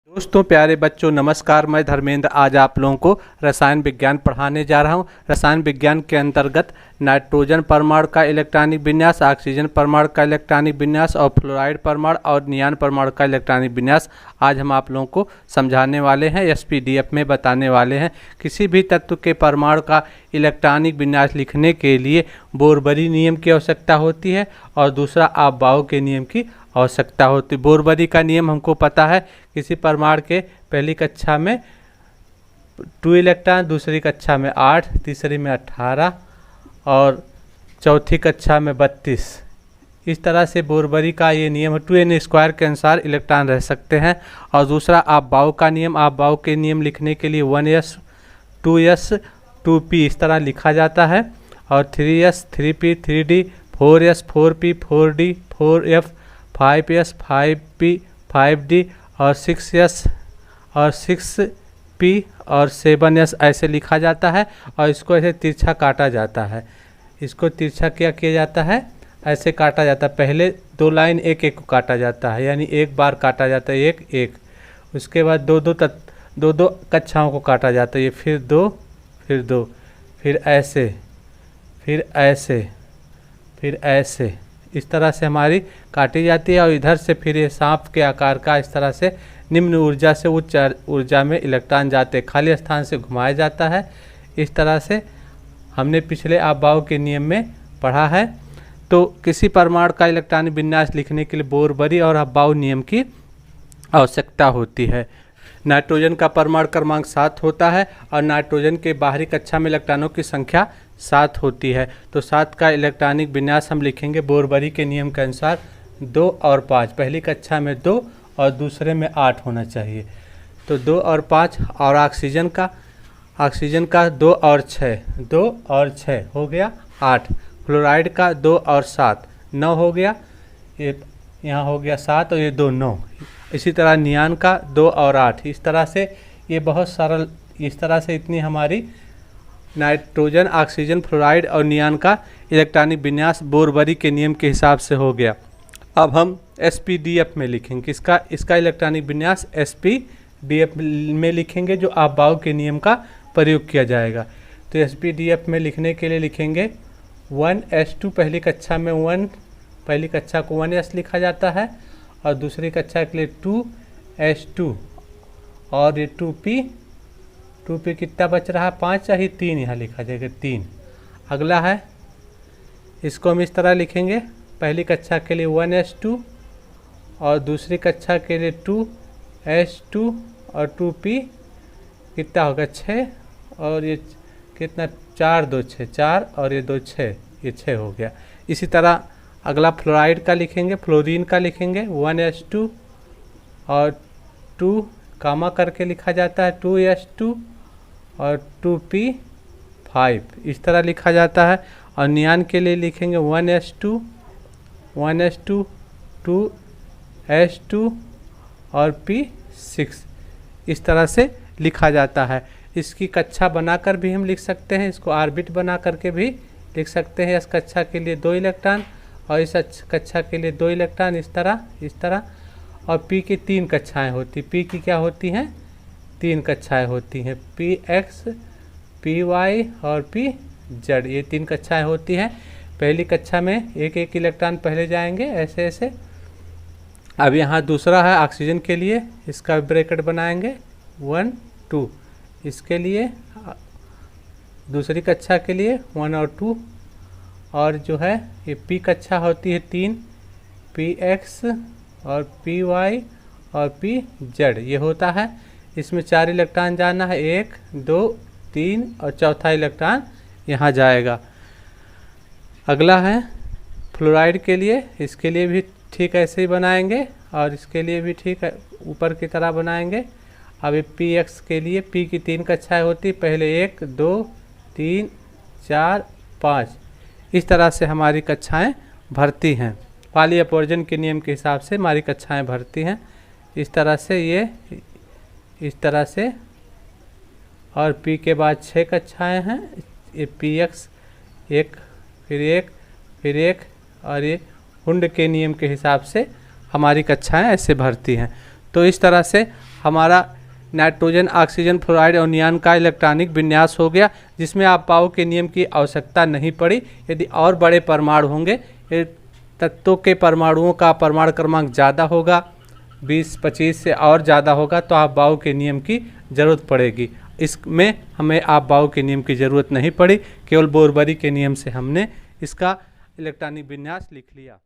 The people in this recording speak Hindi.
दोस्तों, प्यारे बच्चों, नमस्कार। मैं धर्मेंद्र आज आप लोगों को रसायन विज्ञान पढ़ाने जा रहा हूं। रसायन विज्ञान के अंतर्गत नाइट्रोजन परमाणु का इलेक्ट्रॉनिक विन्यास, ऑक्सीजन परमाणु का इलेक्ट्रॉनिक विन्यास और फ्लोराइड परमाणु और नियान परमाणु का इलेक्ट्रॉनिक विन्यास आज हम आप लोगों को समझाने वाले हैं, एसपीडीएफ में बताने वाले हैं। किसी भी तत्व के परमाणु का इलेक्ट्रॉनिक विन्यास लिखने के लिए बोरबरी नियम की आवश्यकता होती है और दूसरा आप-बाउ के नियम की आवश्यकता होती है। बोरबरी का नियम हमको पता है, किसी परमाणु के पहली कक्षा में 2 इलेक्ट्रॉन, दूसरी कक्षा में 8, तीसरी में 18 और चौथी कक्षा में 32। इस तरह से बोरबरी का ये नियम है। 2n² के अनुसार इलेक्ट्रॉन रह सकते हैं। और दूसरा आप-बाउ का नियम, आप-बाउ के नियम लिखने के लिए 1s 2s 2p इस तरह लिखा जाता है और 3s 3p 3d 4s 4p 4d 4f 5s 5p 5d और 6s और 6p और 7s ऐसे लिखा जाता है। और इसको ऐसे तिरछा काटा जाता है। इसको तिरछा क्या किया जाता है, ऐसे काटा जाता है। पहले 2 लाइन एक एक को काटा जाता है, यानी एक बार काटा जाता है एक एक। उसके बाद दो दो कक्षाओं को काटा जाता है, ये फिर 2 फिर 2 फिर ऐसे फिर ऐसे फिर ऐसे, इस तरह से हमारी काटी जाती है। और इधर से फिर ये सांप के आकार का इस तरह से निम्न ऊर्जा से उच्च ऊर्जा में इलेक्ट्रॉन जाते खाली स्थान से घुमाया जाता है। इस तरह से हमने पिछले आप-बाउ के नियम में पढ़ा है। तो किसी परमाणु का इलेक्ट्रॉनिक विन्यास लिखने के लिए बोरबरी और आप-बाउ नियम की आवश्यकता होती है। नाइट्रोजन का परमाणु क्रमांक 7 होता है और नाइट्रोजन के बाहरी कक्षा में इलेक्ट्रॉनों की संख्या 7 होती है। तो 7 का इलेक्ट्रॉनिक विन्यास हम लिखेंगे बोरबरी के नियम के अनुसार 2 और 5। पहली कक्षा में 2 और दूसरे में 8 होना चाहिए। तो 2 और 5। और ऑक्सीजन का 2 और 6, 2 और 6 हो गया 8। फ्लोराइड का 2 और 7 9 हो गया, ये यहाँ हो गया 7 और ये 2 9। इसी तरह नियान का 2 और 8। इस तरह से ये बहुत सरल, इस तरह से इतनी हमारी नाइट्रोजन, ऑक्सीजन, फ्लोराइड और नियान का इलेक्ट्रॉनिक विन्यास बोरबरी के नियम के हिसाब से हो गया। अब हम एसपीडीएफ में लिखेंगे इसका इलेक्ट्रॉनिक विन्यास एसपीडीएफ में लिखेंगे, जो आप-बाउ के नियम का प्रयोग किया जाएगा। तो एसपीडीएफ में लिखने के लिए लिखेंगे 1s2। पहली कक्षा में 1, पहली कक्षा को 1s लिखा जाता है और दूसरी कक्षा के लिए 2s2 और ये 2p कितना बच रहा है, 5 चाहिए, 3 यहाँ लिखा जाएगा 3। अगला है, इसको हम इस तरह लिखेंगे, पहली कक्षा के लिए 1s2 और दूसरी कक्षा के लिए 2s2 और 2p कितना होगा 6 और ये कितना 4 2 6 4 और ये 2 6, ये 6 हो गया। इसी तरह अगला फ्लोराइड का लिखेंगे, फ्लोरीन का लिखेंगे 1s2 और 2 कामा करके लिखा जाता है 2s2 और 2p5 इस तरह लिखा जाता है। और नियान के लिए लिखेंगे 1s2 2s2 और p6 इस तरह से लिखा जाता है। इसकी कक्षा बनाकर भी हम लिख सकते हैं, इसको ऑर्बिट बना करके भी लिख सकते हैं। इस कक्षा के लिए 2 इलेक्ट्रॉन और इस कक्षा के लिए 2 इलेक्ट्रॉन, इस तरह। और p की 3 कक्षाएं होती, p की क्या होती हैं, 3 कक्षाएं होती हैं, px py और pz, ये 3 कक्षाएं होती हैं। पहली कक्षा में एक एक इलेक्ट्रॉन पहले जाएंगे ऐसे ऐसे। अब यहाँ दूसरा है ऑक्सीजन के लिए, इसका ब्रैकेट बनाएंगे 1 2। इसके लिए दूसरी कक्षा के लिए 1 और 2 और जो है ये p कक्षा होती है 3, px और py और pz ये होता है। इसमें 4 इलेक्ट्रॉन जाना है, 1 2 3 और चौथा इलेक्ट्रॉन यहाँ जाएगा। अगला है फ्लोराइड के लिए, इसके लिए भी ठीक ऐसे ही बनाएंगे और इसके लिए भी ठीक है ऊपर की तरह बनाएंगे। अब ये px के लिए p की 3 कक्षाएँ होती, पहले 1 2 3 4 5 इस तरह से हमारी कक्षाएं भरती हैं। पाली अपवर्जन के नियम के हिसाब से हमारी कक्षाएं भरती हैं इस तरह से, ये इस तरह से। और p के बाद 6 कक्षाएं हैं, ये px 1 फिर 1 और ये हुंड के नियम के हिसाब से हमारी कक्षाएं ऐसे भरती हैं। तो इस तरह से हमारा नाइट्रोजन, ऑक्सीजन, फ्लोराइड और नियान का इलेक्ट्रॉनिक विन्यास हो गया, जिसमें अपाव के नियम की आवश्यकता नहीं पड़ी। यदि और बड़े परमाणु होंगे, तत्वों के परमाणुओं का परमाणु क्रमांक ज़्यादा होगा, 20-25 से और ज़्यादा होगा, तो अपाव के नियम की ज़रूरत पड़ेगी। इसमें हमें अपाव के नियम की ज़रूरत नहीं पड़ी, केवल बोरबरी के नियम से हमने इसका इलेक्ट्रॉनिक विन्यास लिख लिया।